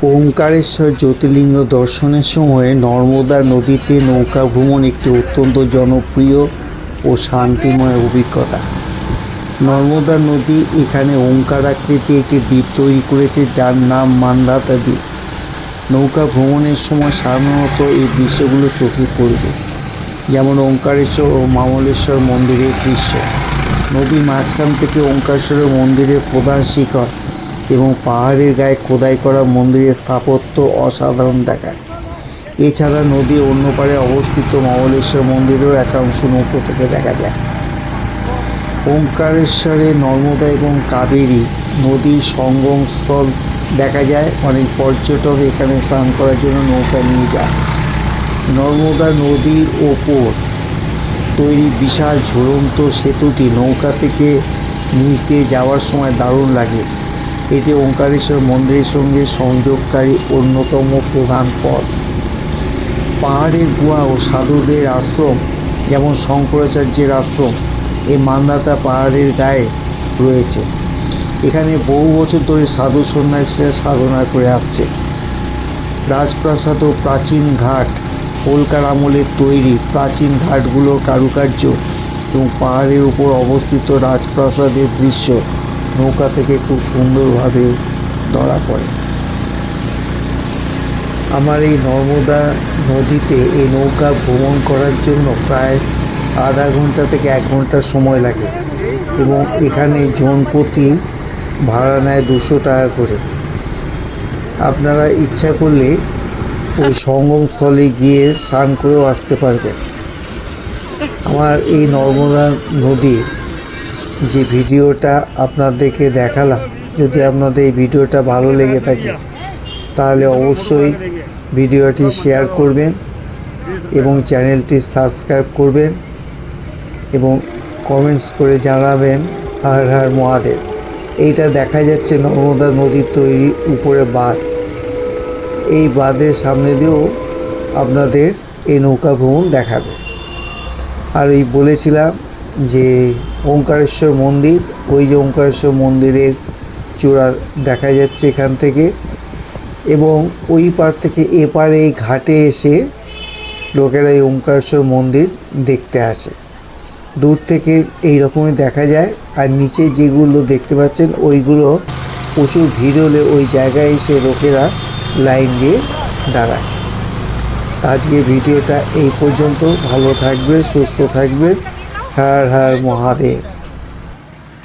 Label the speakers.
Speaker 1: ওঙ্কারেশ্বর জ্যোতির্লিঙ্গ দর্শনের সময় নর্মদা নদীতে নৌকা ভ্রমণ একটি অত্যন্ত জনপ্রিয় ও শান্তিময় অভিজ্ঞতা। নর্মদা নদী এখানে ওঙ্কার আকৃতি একটি দ্বীপ তৈরি করেছে, যার নাম মান্ধাতা দ্বীপ। নৌকা ভ্রমণের সময় সাধারণত এই দৃশ্যগুলো চোখে পড়বে, যেমন ওঙ্কারেশ্বর ও মামলেশ্বর মন্দিরের দৃশ্য। নদীর মাঝখান থেকে ওঙ্কারেশ্বরের মন্দিরের প্রধান শিখর এবং পাহাড়ের গায়ে খোদাই করা মন্দিরের স্থাপত্য অসাধারণ দেখায়। এছাড়া নদীর অন্য পাড়ে অবস্থিত মমলেশ্বর মন্দিরেও একাংশ নৌকো থেকে দেখা যায়। ওঙ্কারেশ্বরে নর্মদা এবং কাবেরী নদীর সঙ্গমস্থল দেখা যায়। অনেক পর্যটক এখানে স্নান করার জন্য নৌকা নিয়ে যায়। নর্মদা নদীর ওপর তৈরি বিশাল ঝুলন্ত সেতুটি নৌকা থেকে নিচ দিয়ে যাওয়ার সময় দারুণ লাগে। এটি ওঙ্কারেশ্বর মন্দিরের সঙ্গে সংযোগকারী অন্যতম প্রধান পথ। পাহাড়ের গুহা ও সাধুদের আশ্রম, যেমন শঙ্করাচার্যের আশ্রম, এই মান্ধাতা পাহাড়ের গায়ে রয়েছে। এখানে বহু বছর ধরে সাধু সন্ন্যাসীরা সাধনা করে আসছে। রাজপ্রাসাদ ও প্রাচীন ঘাট, হোলকার আমলের তৈরি প্রাচীন ঘাটগুলোর কারুকার্য এবং পাহাড়ের উপর অবস্থিত রাজপ্রাসাদের দৃশ্য নৌকা থেকে খুব সুন্দরভাবে ধরা পড়ে। আমার এই নর্মদা নদীতে এই নৌকা ভ্রমণ করার জন্য প্রায় আধা ঘন্টা থেকে 1 ঘন্টা সময় লাগে এবং এখানে জনপ্রতি ভাড়া নেয় 200 টাকা করে। আপনারা ইচ্ছা করলে ওই সঙ্গমস্থলে গিয়ে স্নান করেও আসতে পারবেন। আমার এই নর্মদা নদীর যে ভিডিওটা আপনাদেরকে দেখালাম, যদি আপনাদের এই ভিডিওটা ভালো লেগে থাকে তাহলে অবশ্যই ভিডিওটি শেয়ার করবেন এবং চ্যানেলটি সাবস্ক্রাইব করবেন এবং কমেন্টস করে জানাবেন হর হর মহাদেব। এইটা দেখা যাচ্ছে নর্মদা নদীর তৈরি উপরে বাঁধ। এই বাঁধের সামনে দিয়েও আপনাদের এই নৌকা ভ্রমণ দেখাবে। আর এই বলেছিলাম যে ওঙ্কারেশ্বর মন্দির, ওই যে ওঙ্কারেশ্বর মন্দিরের চূড়া দেখা যাচ্ছে এখান থেকে, এবং ওই পার থেকে এপারে এই ঘাটে এসে লোকেরা এই ওঙ্কারেশ্বর মন্দির দেখতে আসে। দূর থেকে এই রকমই দেখা যায়। আর নিচে যেগুলো দেখতে পাচ্ছেন ওইগুলো প্রচুর ভিড় হলে ওই জায়গায় এসে লোকেরা লাইন দিয়ে দাঁড়ায়। আজকে ভিডিওটা এই পর্যন্ত। ভালো থাকবে, সুস্থ থাকবে। হর হর মহাদেব।